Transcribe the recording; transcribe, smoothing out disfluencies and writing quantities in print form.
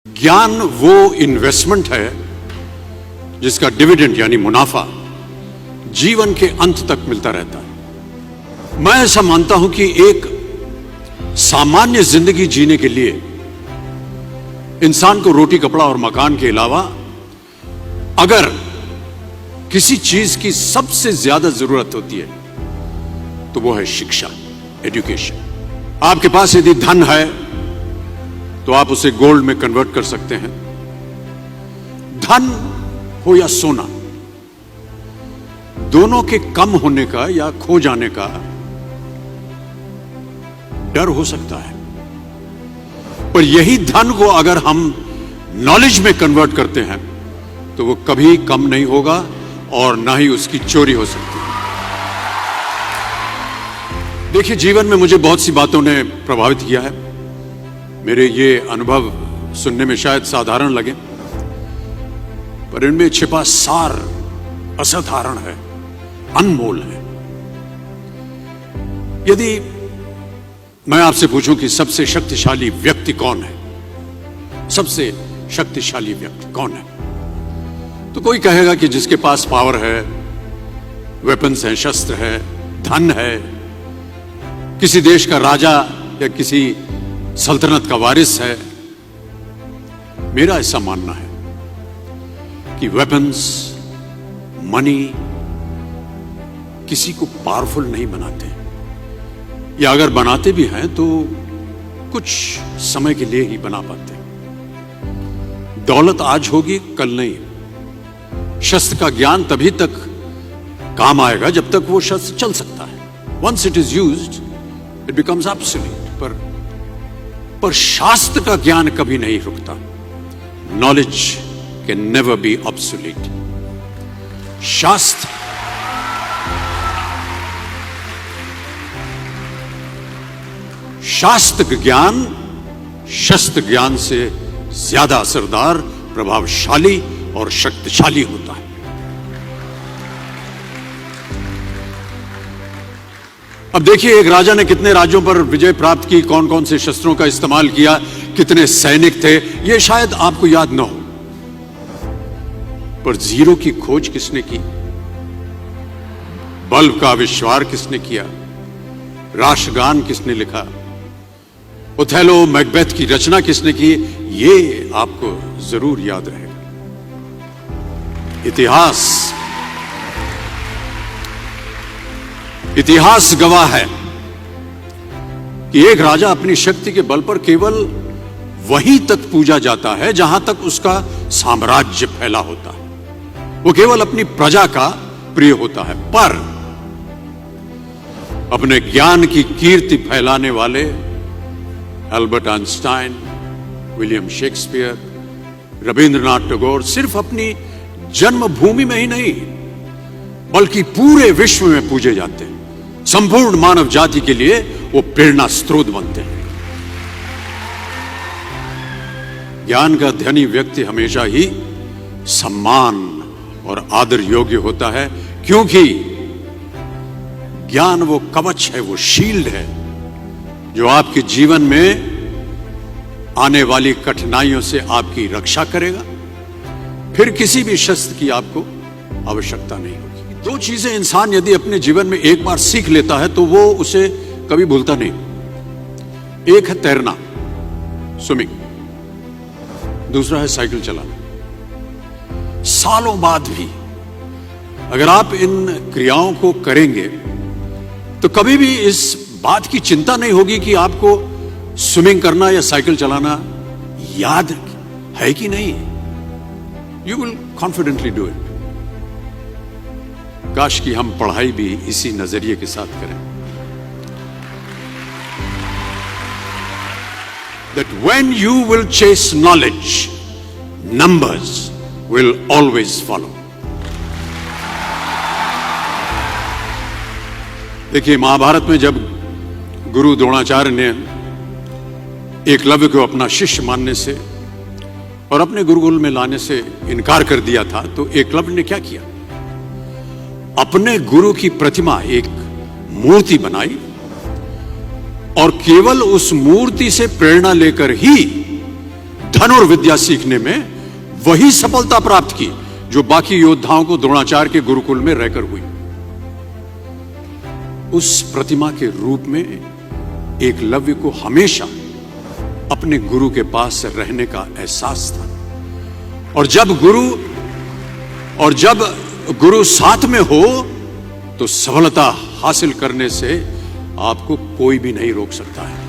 ज्ञान वो इन्वेस्टमेंट है जिसका डिविडेंड यानी मुनाफा जीवन के अंत तक मिलता रहता है। मैं ऐसा मानता हूं कि एक सामान्य जिंदगी जीने के लिए इंसान को रोटी कपड़ा और मकान के अलावा अगर किसी चीज की सबसे ज्यादा जरूरत होती है तो वो है शिक्षा, एजुकेशन। आपके पास यदि धन है तो आप उसे गोल्ड में कन्वर्ट कर सकते हैं। धन हो या सोना, दोनों के कम होने का या खो जाने का डर हो सकता है, पर यही धन को अगर हम नॉलेज में कन्वर्ट करते हैं तो वो कभी कम नहीं होगा और ना ही उसकी चोरी हो सकती है। देखिए, जीवन में मुझे बहुत सी बातों ने प्रभावित किया है। मेरे ये अनुभव सुनने में शायद साधारण लगे, पर इनमें छिपा सार असाधारण है, अनमोल है। यदि मैं आपसे पूछूं कि सबसे शक्तिशाली व्यक्ति कौन है, सबसे शक्तिशाली व्यक्ति कौन है, तो कोई कहेगा कि जिसके पास पावर है, वेपन्स हैं, शस्त्र है, धन है, किसी देश का राजा या किसी सल्तनत का वारिस है। मेरा ऐसा मानना है कि वेपन्स, मनी किसी को पावरफुल नहीं बनाते, या अगर बनाते भी हैं तो कुछ समय के लिए ही बना पाते। दौलत आज होगी, कल नहीं। शस्त्र का ज्ञान तभी तक काम आएगा जब तक वो शस्त्र चल सकता है। Once it is used it becomes absolute. पर शास्त्र का ज्ञान कभी नहीं रुकता। Knowledge can never be obsolete. शास्त्र ज्ञान शस्त्र ज्ञान से ज्यादा असरदार, प्रभावशाली और शक्तिशाली होता है। अब देखिए, एक राजा ने कितने राज्यों पर विजय प्राप्त की, कौन कौन से शस्त्रों का इस्तेमाल किया, कितने सैनिक थे, यह शायद आपको याद न हो, पर जीरो की खोज किसने की, बल्ब का आविष्कार किसने किया, राष्ट्रगान किसने लिखा, ओथेलो मैकबेथ की रचना किसने की, ये आपको जरूर याद रहेगा। इतिहास गवाह है कि एक राजा अपनी शक्ति के बल पर केवल वहीं तक पूजा जाता है जहां तक उसका साम्राज्य फैला होता है। वो केवल अपनी प्रजा का प्रिय होता है। पर अपने ज्ञान की कीर्ति फैलाने वाले Albert Einstein, William Shakespeare, Rabindranath Tagore सिर्फ अपनी जन्मभूमि में ही नहीं बल्कि पूरे विश्व में पूजे जाते हैं। संपूर्ण मानव जाति के लिए वो प्रेरणा स्रोत बनते हैं। ज्ञान का धनी व्यक्ति हमेशा ही सम्मान और आदर योग्य होता है, क्योंकि ज्ञान वो कवच है, वो शील्ड है जो आपके जीवन में आने वाली कठिनाइयों से आपकी रक्षा करेगा। फिर किसी भी शस्त्र की आपको आवश्यकता नहीं होगी। दो चीजें इंसान यदि अपने जीवन में एक बार सीख लेता है तो वो उसे कभी भूलता नहीं। एक है तैरना, स्विमिंग, दूसरा है साइकिल चलाना। सालों बाद भी अगर आप इन क्रियाओं को करेंगे तो कभी भी इस बात की चिंता नहीं होगी कि आपको स्विमिंग करना या साइकिल चलाना याद है कि नहीं। You will confidently do it. काश कि हम पढ़ाई भी इसी नजरिए के साथ करें, that when you will chase knowledge, numbers will always follow. देखिए, महाभारत में जब गुरु द्रोणाचार्य ने एकलव्य को अपना शिष्य मानने से और अपने गुरुकुल में लाने से इनकार कर दिया था, तो एकलव्य ने क्या किया, अपने गुरु की प्रतिमा, एक मूर्ति बनाई और केवल उस मूर्ति से प्रेरणा लेकर ही धनुर्विद्या सीखने में वही सफलता प्राप्त की जो बाकी योद्धाओं को द्रोणाचार्य के गुरुकुल में रहकर हुई। उस प्रतिमा के रूप में एकलव्य को हमेशा अपने गुरु के पास रहने का एहसास था। और जब गुरु साथ में हो तो सफलता हासिल करने से आपको कोई भी नहीं रोक सकता है।